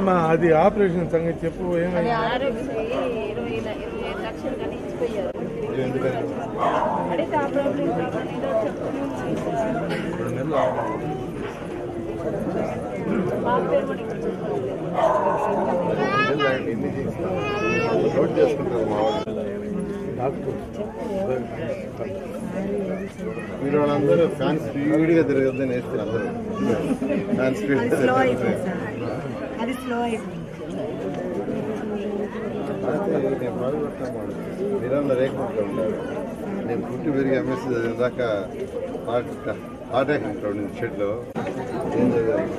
అమ్మా అది ఆపరేషన్ సంగతి చెప్పు. ఏమైంది? మీరు వాళ్ళందరూ ఫ్యాన్ స్పీడ్గా తిరగద్దని వేస్తారు. అందరూ ఫ్యాన్ స్పీడ్ అది స్లో అయిపోయింది. నేను బాధపడతాను. మీరందరూ రేఖముట్లో ఉంటారు. నేను పుట్టి పెరిగి ఎంఎస్సీ చదివేదాకా హార్ట్ అటాక్ ఉండింది షెడ్లో. ఏం చదివాను?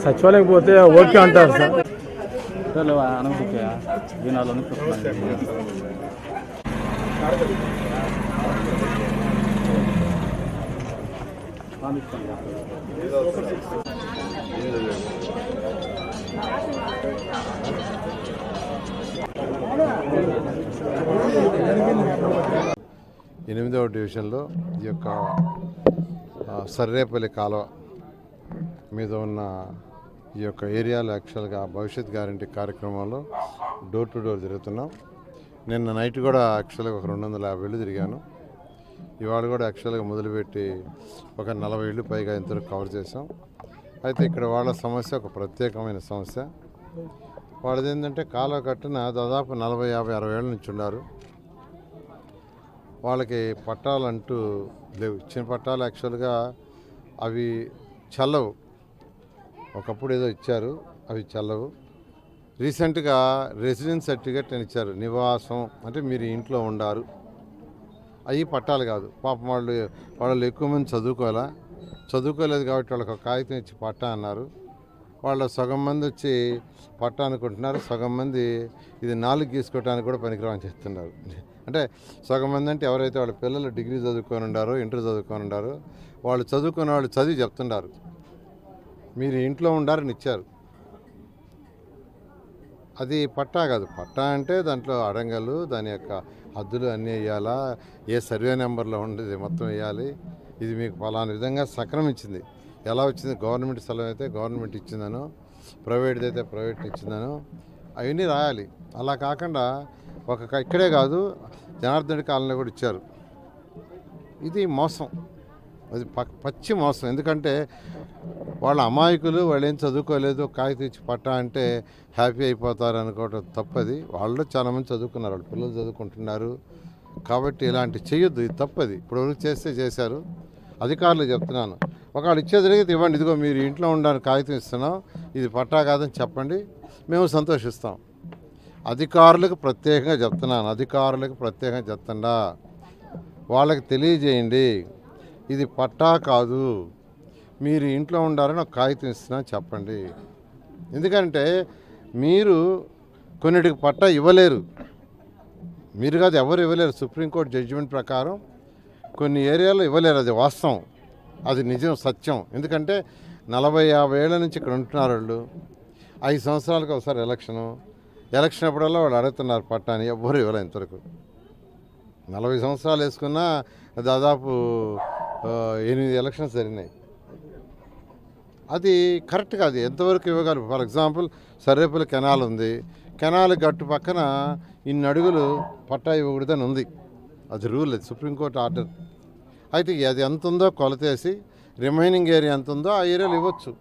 సచివాలయం పోతే ఓకే అంటారు సార్. ఎనిమిదవ డివిజన్లో ఈ యొక్క సర్రేపల్లి కాలువ మీద ఉన్న ఈ యొక్క ఏరియాలో యాక్చువల్గా భవిష్యత్ గ్యారంటీ కార్యక్రమంలో డోర్ టు డోర్ తిరుగుతున్నాం. నిన్న నైట్ కూడా యాక్చువల్గా ఒక 250 ఇళ్ళు తిరిగాను. ఇవాళ కూడా యాక్చువల్గా మొదలుపెట్టి ఒక 40 ఇళ్ళు పైగా ఇంతవరకు కవర్ చేసాం. అయితే ఇక్కడ వాళ్ళ సమస్య ఒక ప్రత్యేకమైన సమస్య. వాళ్ళది ఏంటంటే కాలువ కట్టిన దాదాపు 40, 50, 60 ఏళ్ళ నుంచి ఉన్నారు. వాళ్ళకి పట్టాలంటూ లేవు. ఇచ్చిన పట్టాలు యాక్చువల్గా అవి చల్లవు. ఒకప్పుడు ఏదో ఇచ్చారు, అవి చల్లవు. రీసెంట్గా రెసిడెన్స్ సర్టిఫికేట్ అని ఇచ్చారు. నివాసం అంటే మీరు ఇంట్లో ఉండారు. అవి పట్టాలు కాదు. పాపం వాళ్ళు ఎక్కువ మంది చదువుకోలేదు కాబట్టి వాళ్ళకి ఒక కాగితం ఇచ్చి పట్టా అన్నారు. వాళ్ళ సగం మంది వచ్చి పట్టా అనుకుంటున్నారు. సగం మంది ఇది 4 గీసుకోవడానికి కూడా పనికిరామని చెప్తున్నారు. అంటే సగం మంది అంటే ఎవరైతే వాళ్ళ పిల్లలు డిగ్రీ చదువుకొని ఉండారో, ఇంటర్ చదువుకొని ఉండారో, వాళ్ళు చదువుకున్న వాళ్ళు చదివి చెప్తున్నారు మీరు ఇంట్లో ఉండారని ఇచ్చారు. అది పట్టా కాదు. పట్టా అంటే దాంట్లో అడంగలు, దాని యొక్క హద్దులు అన్నీ వేయాలా, ఏ సర్వే నెంబర్లో ఉండేది మొత్తం వేయాలి. ఇది మీకు ఫలానా విధంగా సక్రమించింది. ఎలా వచ్చింది? గవర్నమెంట్ స్థలం అయితే గవర్నమెంట్ ఇచ్చిందనో, ప్రైవేట్ది అయితే ప్రైవేట్ ఇచ్చిందనో అవన్నీ రాయాలి. అలా కాకుండా ఇక్కడే కాదు, జనార్దన్ కాలనీ కూడా ఇచ్చారు. ఇది మోసం. అది పచ్చి మోసం. ఎందుకంటే వాళ్ళ అమాయకులు, వాళ్ళు ఏం చదువుకోలేదు, కాగితం ఇచ్చి పట్టా అంటే హ్యాపీ అయిపోతారు అనుకోవటం తప్పది. వాళ్ళు చాలామంది చదువుకున్నారు, వాళ్ళ పిల్లలు చదువుకుంటున్నారు. కాబట్టి ఇలాంటి చేయొద్దు, ఇది తప్పది. ఇప్పుడు చేస్తే చేశారు. అధికారులు చెప్తున్నాను, ఒకవేళ ఇచ్చే జరిగితే ఇవ్వండి. ఇదిగో మీరు ఇంట్లో ఉండడానికి కాగితం ఇస్తున్నాం, ఇది పట్టా కాదని చెప్పండి, మేము సంతోషిస్తాం. అధికారులకు ప్రత్యేకంగా చెప్తున్నా, వాళ్ళకి తెలియజేయండి ఇది పట్టా కాదు, మీరు ఇంట్లో ఉండాలని ఒక కాగితం ఇస్తున్నా చెప్పండి. ఎందుకంటే మీరు కొన్నిటికి పట్టా ఇవ్వలేరు. మీరు కాదు, ఎవరు ఇవ్వలేరు. సుప్రీంకోర్టు జడ్జిమెంట్ ప్రకారం కొన్ని ఏరియాలో ఇవ్వలేరు. అది వాస్తవం, అది నిజం, సత్యం. ఎందుకంటే 40, 50 ఏళ్ల నుంచి ఇక్కడ ఉంటున్నారు వాళ్ళు. 5 సంవత్సరాలకు ఒకసారి ఎలక్షన్ అప్పుడల్లా వాళ్ళు అడుగుతున్నారు పట్టాని. ఎవ్వరు ఇవ్వలేదు ఇంతవరకు. 40 సంవత్సరాలు వేసుకున్నా దాదాపు 8 ఎలక్షన్స్ జరిగినాయి. అది కరెక్ట్ కాదు. ఎంతవరకు ఇవ్వగలరు? ఫర్ ఎగ్జాంపుల్ సర్రేపల్లి కెనాల్ ఉంది. కెనాల్ గట్టు పక్కన ఇన్ని అడుగులు పట్టా ఇవ్వకూడదని ఉంది. అది రూల్, అది సుప్రీంకోర్టు ఆర్డర్. అయితే అది ఎంత ఉందో కొలతేసి రిమైనింగ్ ఏరియా ఎంత ఉందో ఆ ఏరియాలో ఇవ్వచ్చు.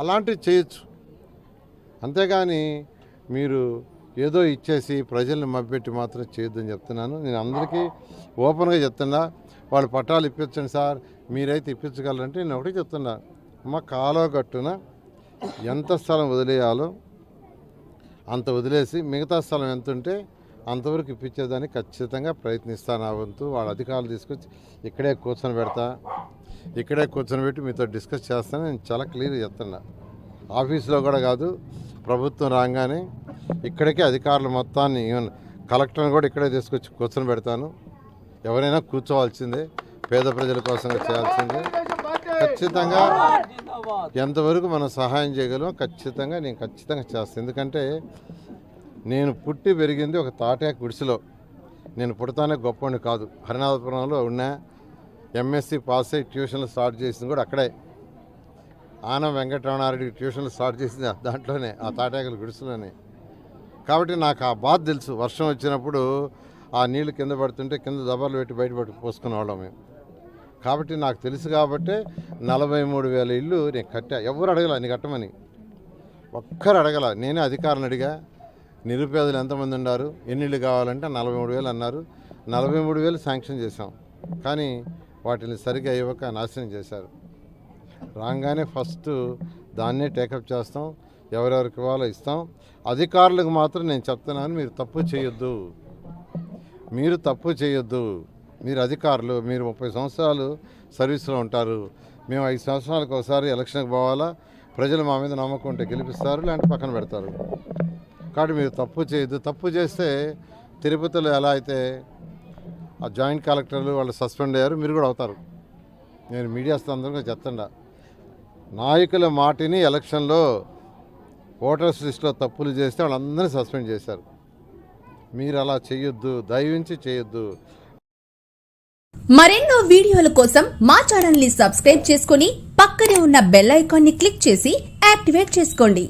అలాంటివి చేయొచ్చు. అంతేగాని మీరు ఏదో ఇచ్చేసి ప్రజల్ని మభ్యపెట్టి మాత్రం చేయొద్దని చెప్తున్నాను. నేను అందరికీ ఓపెన్గా చెప్తున్నా, వాళ్ళు పట్టాలు ఇప్పించండి సార్, మీరైతే ఇప్పించగలరంటే నేను ఒకటి చెప్తున్నా, మా కాలువ గట్టున ఎంత స్థలం వదిలేయాలో అంత వదిలేసి మిగతా స్థలం ఎంత ఉంటే అంతవరకు ఇప్పించేదానికి ఖచ్చితంగా ప్రయత్నిస్తాను. ఆ వంతు వాళ్ళ అధికారులు తీసుకొచ్చి ఇక్కడే కూర్చొని పెట్టి మీతో డిస్కస్ చేస్తాను. నేను చాలా క్లియర్గా చెప్తున్నా. ఆఫీసులో కూడా కాదు, ప్రభుత్వం రాగానే ఇక్కడికే అధికారులు మొత్తాన్ని, ఈవెన్ కలెక్టర్ని కూడా ఇక్కడే తీసుకొచ్చి కూర్చొని పెడతాను. ఎవరైనా కూర్చోవాల్సిందే, పేద ప్రజల కోసం చేయాల్సిందే. ఖచ్చితంగా ఎంతవరకు మనం సహాయం చేయగలమో ఖచ్చితంగా చేస్తాను. ఎందుకంటే నేను పుట్టి పెరిగింది ఒక తాటాకు గుడిసెలో. నేను పుడతానే గొప్పవాడిని కాదు. హరినాథపురంలో ఉన్న ఎంఎస్సి పాస్ అయ్యి ట్యూషన్లు స్టార్ట్ చేసింది కూడా అక్కడే. ఆనం వెంకటరమణారెడ్డి ట్యూషన్లు స్టార్ట్ చేసింది దాంట్లోనే, ఆ తాటాకుల గుడిసెలోనే. కాబట్టి నాకు ఆ బాధ తెలుసు. వర్షం వచ్చినప్పుడు ఆ నీళ్లు కింద పడుతుంటే కింద దబాలు పెట్టి బయట పోసుకునే వాళ్ళం మేము. కాబట్టి నాకు తెలుసు. కాబట్టి 43,000 ఇల్లు నేను కట్టా. ఎవరు అడగల నీ కట్టమని, ఒక్కరు అడగల. నేనే అధికారులను అడిగా, నిరుపేదలు ఎంతమంది ఉన్నారు, ఎన్ని ఇళ్ళు కావాలంటే 43,000 అన్నారు. 43,000 శాంక్షన్ చేశాం. కానీ వాటిని సరిగ్గా ఇవ్వక నాశనం చేశారు. రాగానే ఫస్ట్ దాన్నే టేకప్ చేస్తాం. ఎవరెవరికి ఇవ్వాలో ఇస్తాం. అధికారులకు మాత్రం నేను చెప్తున్నాను, మీరు తప్పు చేయొద్దు. మీరు అధికారులు, మీరు 30 సంవత్సరాలు సర్వీస్లో ఉంటారు. మేము 5 సంవత్సరాలకు ఒకసారి ఎలక్షన్కి పోవాలా, ప్రజలు మా మీద నమ్మకం ఉంటే గెలిపిస్తారు, లేదంటే పక్కన పెడతారు. కాబట్టి మీరు తప్పు చేయొద్దు. తప్పు చేస్తే తిరుపతిలో ఎలా అయితే ఆ జాయింట్ కలెక్టర్లు వాళ్ళు సస్పెండ్ అయ్యారు, మీరు కూడా అవుతారు. నేను మీడియా అందరికీ చెప్తుండా, నాయకుల మాటిని ఎలక్షన్లో ఓటర్స్ లిస్టులో తప్పులు చేస్తే వాళ్ళందరినీ సస్పెండ్ చేశారు. మీరు అలా చేయొద్దు, దయవించి చేయొద్దు. మరెన్నో వీడియోల కోసం మా ఛానల్ ని సబ్స్క్రైబ్ చేసుకుని పక్కనే ఉన్న బెల్ ఐకాన్ ని క్లిక్ చేసి యాక్టివేట్ చేసుకోండి.